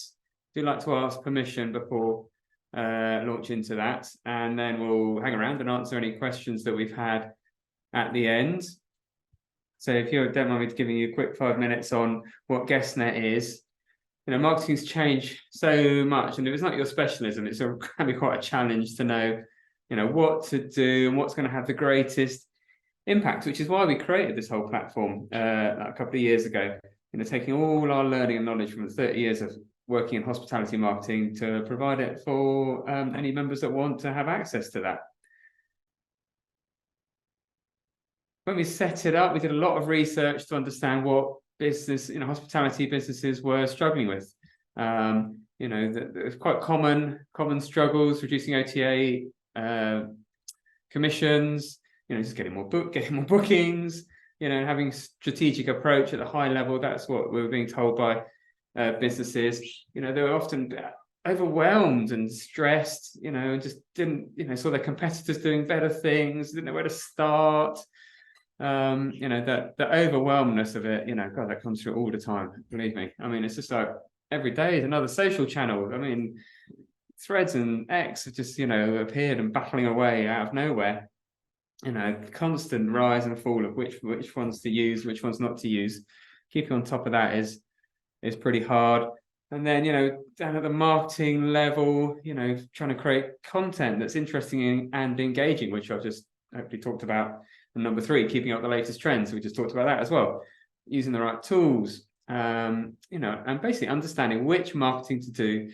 Do like to ask permission before launch into that, and then we'll hang around and answer any questions that we've had at the end. So if you don't mind me giving you a quick 5 minutes on what GuestNet is. Marketing's changed so much, and if it's not your specialism, it's going to be quite a challenge to know, what to do and what's going to have the greatest impact, which is why we created this whole platform a couple of years ago. Taking all our learning and knowledge from 30 years of working in hospitality marketing to provide it for any members that want to have access to that. When we set it up, we did a lot of research to understand what hospitality businesses were struggling with. There's quite common struggles, reducing OTA commissions, just getting more bookings, having strategic approach at a high level. That's what we were being told by businesses. They were often overwhelmed and stressed, and just didn't, saw their competitors doing better things, didn't know where to start. The overwhelmness of it, God, that comes through all the time, believe me. It's just like every day is another social channel. Threads and X have just, appeared and battling away out of nowhere. Constant rise and fall of which ones to use, which ones not to use. Keeping on top of that is pretty hard. And then, down at the marketing level, trying to create content that's interesting and engaging, which I've just hopefully talked about. And number 3, keeping up the latest trends. We just talked about that as well. Using the right tools, and basically understanding which marketing to do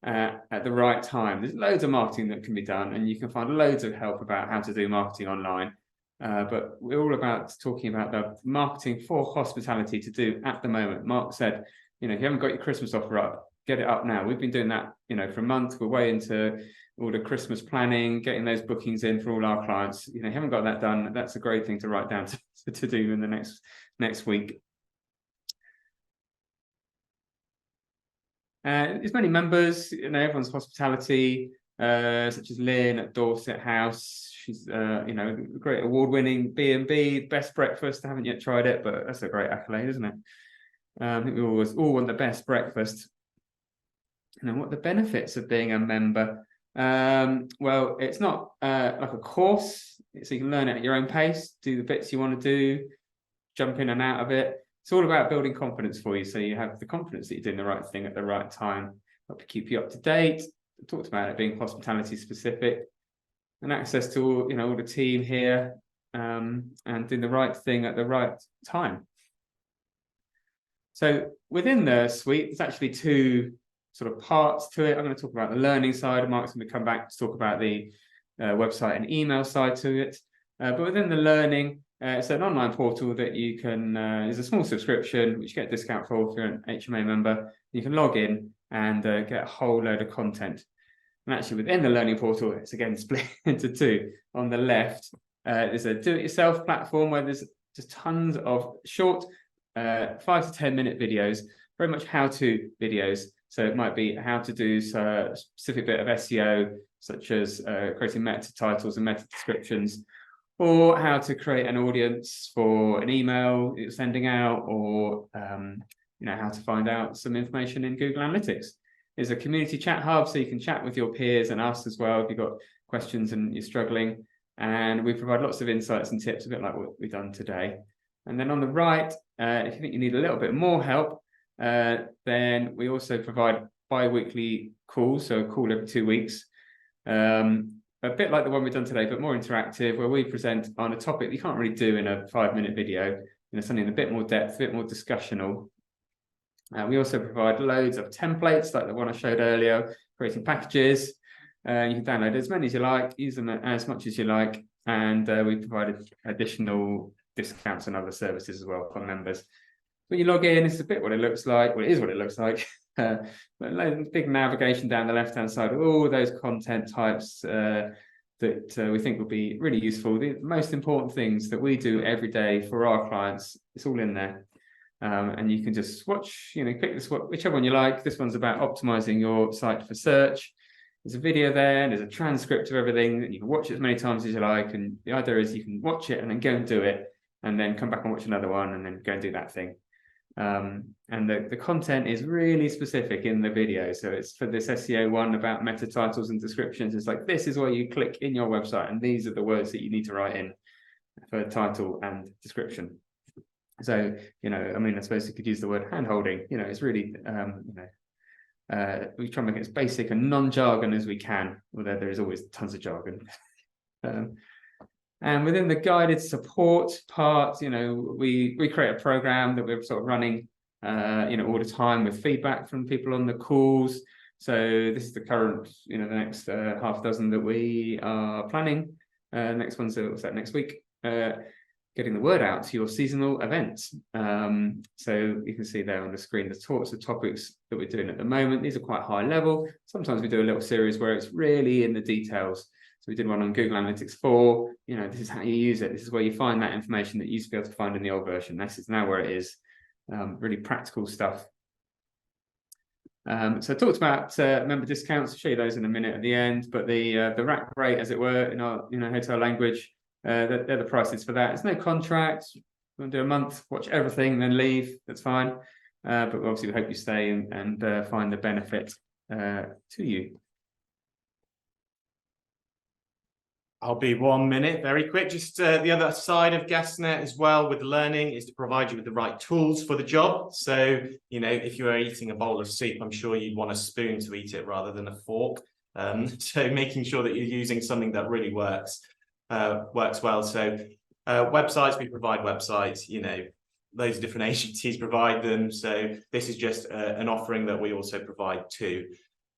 at the right time. There's loads of marketing that can be done, and you can find loads of help about how to do marketing online. But we're all about talking about the marketing for hospitality to do at the moment. Mark said, if you haven't got your Christmas offer up, get it up now. We've been doing that, for a month. We're way into all the Christmas planning, getting those bookings in for all our clients. You haven't got that done. That's a great thing to write down to do in the next week. There's many members, everyone's hospitality, such as Lynn at Dorset House. She's, a great award-winning B&B, best breakfast. I haven't yet tried it, but that's a great accolade, isn't it? I think we always all want the best breakfast. What the benefits of being a member? Well, it's not like a course, so you can learn it at your own pace, do the bits you want to do, jump in and out of it. It's all about building confidence for you, so you have the confidence that you're doing the right thing at the right time, help to keep you up to date. I talked about it being hospitality specific, and access to all the team here, and doing the right thing at the right time. So within the suite, there's actually two sort of parts to it. I'm going to talk about the learning side, and Mark's going to come back to talk about the website and email side to it. But within the learning, it's an online portal that you can, there's a small subscription, which you get a discount for if you're an HMA member. You can log in and get a whole load of content. And actually within the learning portal, it's again split into two. On the left, there's a do-it-yourself platform where there's just tons of short 5 to 10 minute videos, very much how-to videos. So it might be how to do a specific bit of SEO, such as creating meta titles and meta descriptions, or how to create an audience for an email you're sending out, or how to find out some information in Google Analytics. There's a community chat hub, so you can chat with your peers and us as well if you've got questions and you're struggling. And we provide lots of insights and tips, a bit like what we've done today. And then on the right, if you think you need a little bit more help, then we also provide bi-weekly calls, so a call every 2 weeks. A bit like the one we've done today, but more interactive, where we present on a topic you can't really do in a 5-minute video, something in a bit more depth, a bit more discussional. We also provide loads of templates, like the one I showed earlier, creating packages. You can download as many as you like, use them as much as you like, and we provide additional discounts and other services as well for members. When you log in, it's a bit what it looks like. Well, it is what it looks like. But big navigation down the left-hand side of all those content types that we think will be really useful. The most important things that we do every day for our clients, it's all in there. And you can just watch, click this, whichever one you like. This one's about optimizing your site for search. There's a video there, and there's a transcript of everything, and you can watch it as many times as you like. And the idea is you can watch it and then go and do it, and then come back and watch another one, and then go and do that thing. And the content is really specific in the video. So it's for this SEO one about meta titles and descriptions. It's like, this is where you click in your website, and these are the words that you need to write in for title and description. So, I suppose you could use the word hand-holding. It's really, we try and make it as basic and non-jargon as we can, although there is always tons of jargon. And within the guided support part, we create a program that we're sort of running, all the time with feedback from people on the calls. So this is the current, the next half dozen that we are planning. Next one's next week. Getting the word out to your seasonal events. So you can see there on the screen the sorts of topics that we're doing at the moment. These are quite high level. Sometimes we do a little series where it's really in the details. So we did one on Google Analytics 4. This is how you use it. This is where you find that information that you used to be able to find in the old version. This is now where it is. Really practical stuff. So I talked about member discounts. I'll show you those in a minute at the end. But the rack rate, as it were, in our hotel language, they're the prices for that. It's no contract. You want to do a month, watch everything, and then leave. That's fine. But obviously, we hope you stay and find the benefit to you. I'll be 1 minute, very quick. Just the other side of GuestNet as well with the learning is to provide you with the right tools for the job. So, if you are eating a bowl of soup, I'm sure you'd want a spoon to eat it rather than a fork. So making sure that you're using something that really works well. So websites, we provide websites, loads of different agencies provide them. So this is just an offering that we also provide too.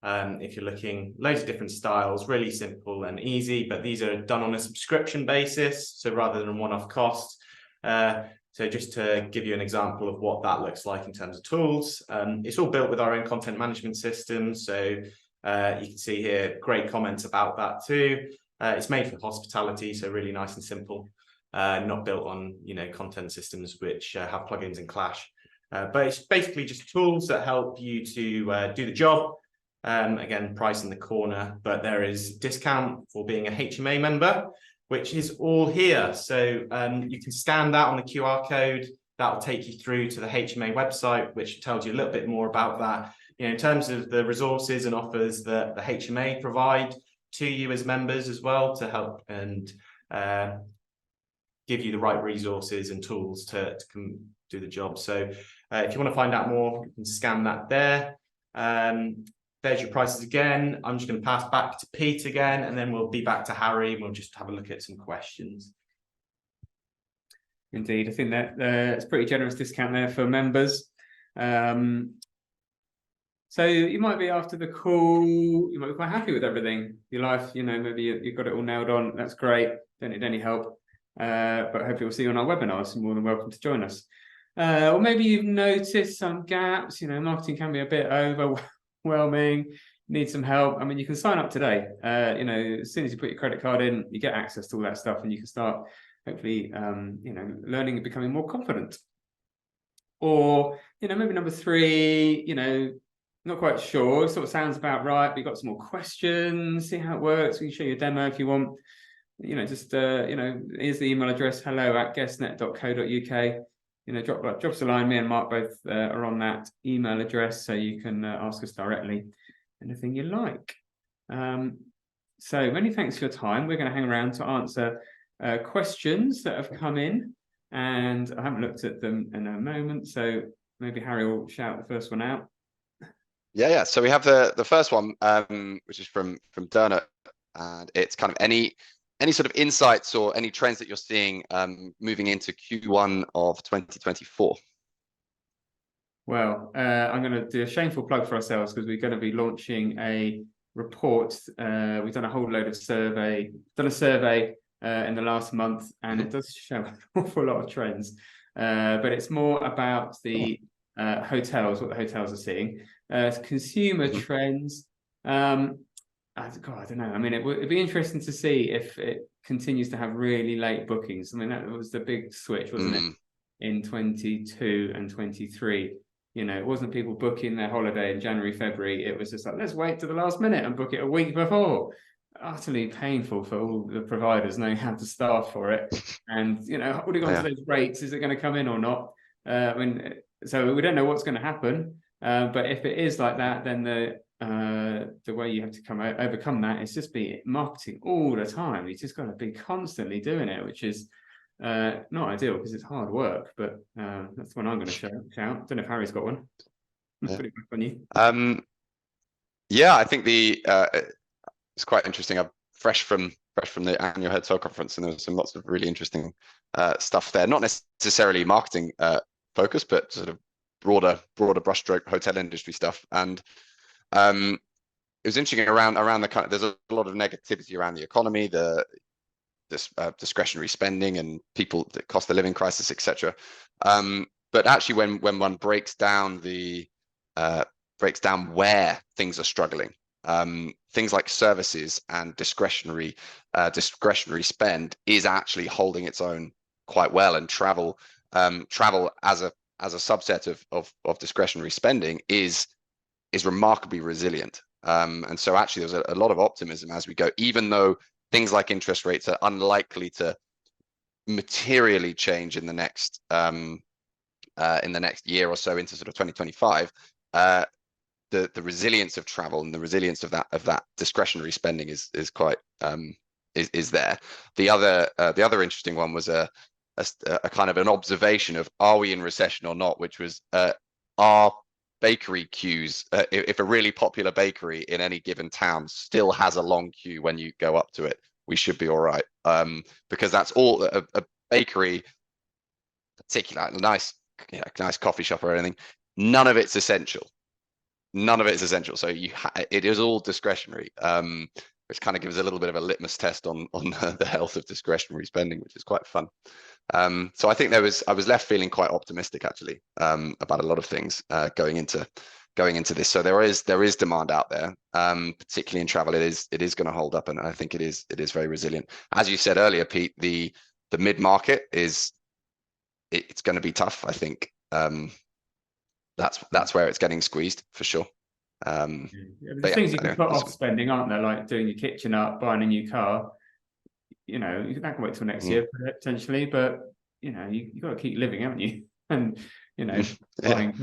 If you're looking, loads of different styles, really simple and easy, but these are done on a subscription basis, so rather than a one-off cost. So just to give you an example of what that looks like in terms of tools, it's all built with our own content management system. So you can see here great comments about that too. It's made for hospitality, so really nice and simple, not built on content systems which have plugins and clash. But it's basically just tools that help you to do the job. Again, price in the corner, but there is discount for being a HMA member, which is all here. So you can scan that on the QR code. That will take you through to the HMA website, which tells you a little bit more about that. In terms of the resources and offers that the HMA provide to you as members as well, to help and give you the right resources and tools to do the job. So if you want to find out more, you can scan that there. There's your prices again. I'm just going to pass back to Pete again, and then we'll be back to Harry, and we'll just have a look at some questions. Indeed, I think that it's pretty generous discount there for members. So you might be, after the call, you might be quite happy with everything. Your life, maybe you've got it all nailed on. That's great. Don't need any help. But hopefully we'll see you on our webinars. You're more than welcome to join us. Or maybe you've noticed some gaps. Marketing can be a bit overwhelming. Need some help. I mean, you can sign up today. As soon as you put your credit card in, you get access to all that stuff, and you can start hopefully, learning and becoming more confident. Or, maybe number 3, not quite sure, sort of sounds about right, but you've got some more questions, see how it works. We can show you a demo if you want. Just, here's the email address, hello@guestnet.co.uk. Drop us a line. Me and Mark both are on that email address, so you can ask us directly anything you like. So many thanks for your time. We're going to hang around to answer questions that have come in, and I haven't looked at them in a moment, so maybe Harry will shout the first one out. Yeah. So we have the first one, which is from Derna, and it's kind of any sort of insights or any trends that you're seeing moving into Q1 of 2024. Well, I'm going to do a shameful plug for ourselves, because we're going to be launching a report. We've done a whole load of survey in the last month, and it does show an awful lot of trends, but it's more about the hotels, what the hotels are seeing, consumer trends. I don't know. I mean, it'd be interesting to see if it continues to have really late bookings. I mean, that was the big switch, wasn't it, in 22 and 23? It wasn't people booking their holiday in January, February. It was just like, let's wait to the last minute and book it a week before. Utterly painful for all the providers knowing how to staff for it. And, what have gone to those rates? Is it going to come in or not? So we don't know what's going to happen. But if it is like that, then the way you have to overcome that is just be marketing all the time. You just got to be constantly doing it, which is not ideal, because it's hard work. But that's the one I'm going to shout. Don't know if Harry's got one. Put it back on you. I think it's quite interesting. I'm fresh from the annual hotel conference, and there was lots of really interesting stuff there. Not necessarily marketing focused, but sort of broader brushstroke hotel industry stuff. And it was interesting around the kind of, there's a lot of negativity around the economy, this discretionary spending, and people, the cost of living crisis, etc. But actually, when one breaks down where things are struggling, things like services and discretionary spend is actually holding its own quite well, and travel as a subset of discretionary spending is remarkably resilient. And so actually there's a lot of optimism as we go, even though things like interest rates are unlikely to materially change in the next year or so into sort of 2025. The resilience of travel and the resilience of that discretionary spending is quite is there. The other interesting one was a kind of an observation of, are we in recession or not, which was are bakery queues, if a really popular bakery in any given town still has a long queue when you go up to it, we should be all right, because that's all a bakery, particularly a nice coffee shop or anything, none of it's essential. So it is all discretionary, which kind of gives a little bit of a litmus test on the health of discretionary spending, which is quite fun. So I think I was left feeling quite optimistic actually, about a lot of things going into this. So there is demand out there, particularly in travel. It is going to hold up, and I think it is very resilient. As you said earlier, Pete, the mid-market it's going to be tough. I think that's where it's getting squeezed for sure. There's things you can put off spending, aren't there? Like doing your kitchen up, buying a new car. That can wait till next year potentially, but you've got to keep living, haven't you? And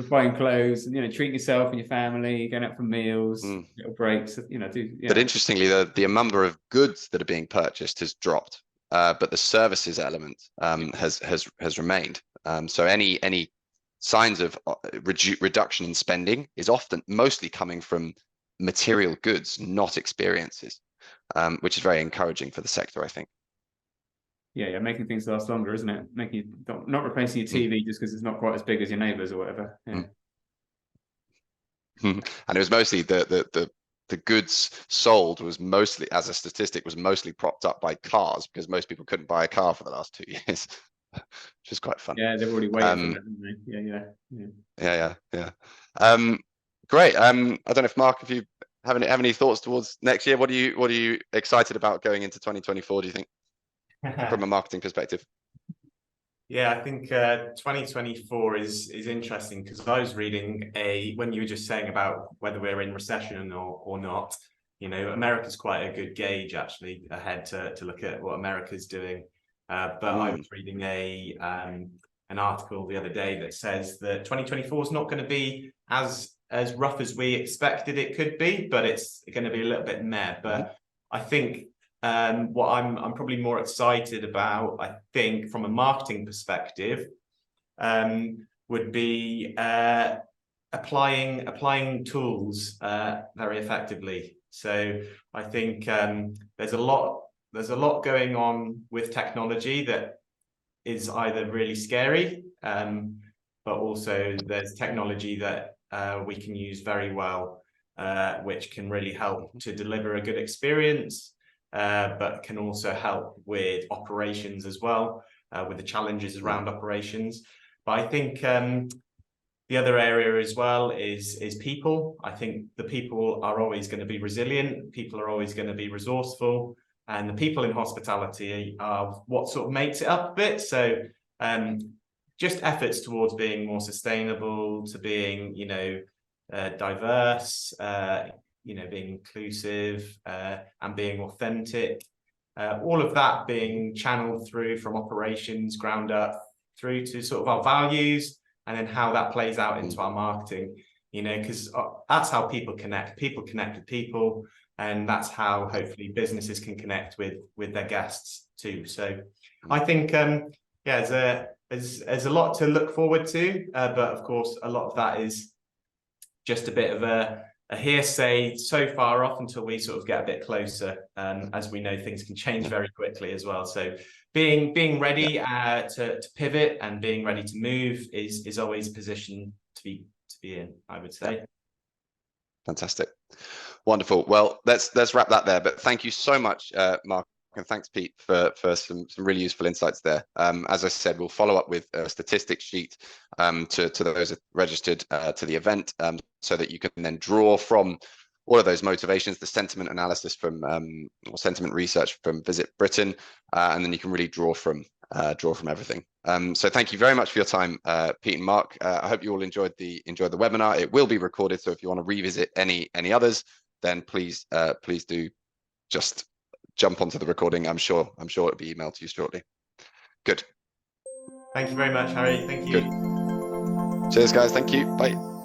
buying clothes, and treating yourself and your family, going out for meals, little breaks. But interestingly, the number of goods that are being purchased has dropped, but the services element has remained. So any signs of reduction in spending is often mostly coming from material goods, not experiences, which is very encouraging for the sector, I think. Yeah, making things last longer, isn't it? Not replacing your TV just because it's not quite as big as your neighbours or whatever. Yeah. And it was mostly the goods sold was mostly, as a statistic, was mostly propped up by cars, because most people couldn't buy a car for the last 2 years, which is quite fun. Yeah, they've already waited for that, haven't they? Yeah. Great. I don't know if Mark, if you have any thoughts towards next year, what are you excited about going into 2024, do you think, from a marketing perspective? Yeah, I think 2024 is interesting, because I was reading when you were just saying about whether we're in recession or not, you know, America's quite a good gauge actually ahead to look at what America's doing. But I was reading an article the other day that says that 2024 is not going to be as rough as we expected it could be, but it's going to be a little bit meh. But I think what I'm probably more excited about, I think, from a marketing perspective, would be applying tools very effectively. So I think there's a lot going on with technology that is either really scary, but also there's technology that we can use very well, which can really help to deliver a good experience, but can also help with operations as well, with the challenges around operations. But I think the other area as well is people. I think the people are always going to be resilient. People are always going to be resourceful, and the people in hospitality are what sort of makes it up a bit. So just efforts towards being more sustainable, to being, you know, diverse, you know, being inclusive, and being authentic. All of that being channeled through from operations, ground up, through to sort of our values, and then how that plays out into our marketing, you know, because that's how people connect. People connect with people, and that's how hopefully businesses can connect with their guests too. So I think, yeah, there's a lot to look forward to, but of course, a lot of that is just a bit of a hearsay so far off until we sort of get a bit closer. As we know, things can change very quickly as well. So being ready to pivot and being ready to move is always a position to be in, I would say. Fantastic. Wonderful. Well, let's wrap that there. But thank you so much, Mark, and thanks, Pete, for some really useful insights there. As I said, we'll follow up with a statistics sheet to those registered to the event, so that you can then draw from all of those motivations, the sentiment analysis from or sentiment research from Visit Britain, and then you can really draw from everything. So thank you very much for your time, Pete and Mark. I hope you all enjoyed the webinar. It will be recorded, so if you want to revisit any others, then please do just jump onto the recording. I'm sure it'll be emailed to you shortly. Good. Thank you very much, Harry. Thank you. Good. Cheers, guys. Thank you. Bye.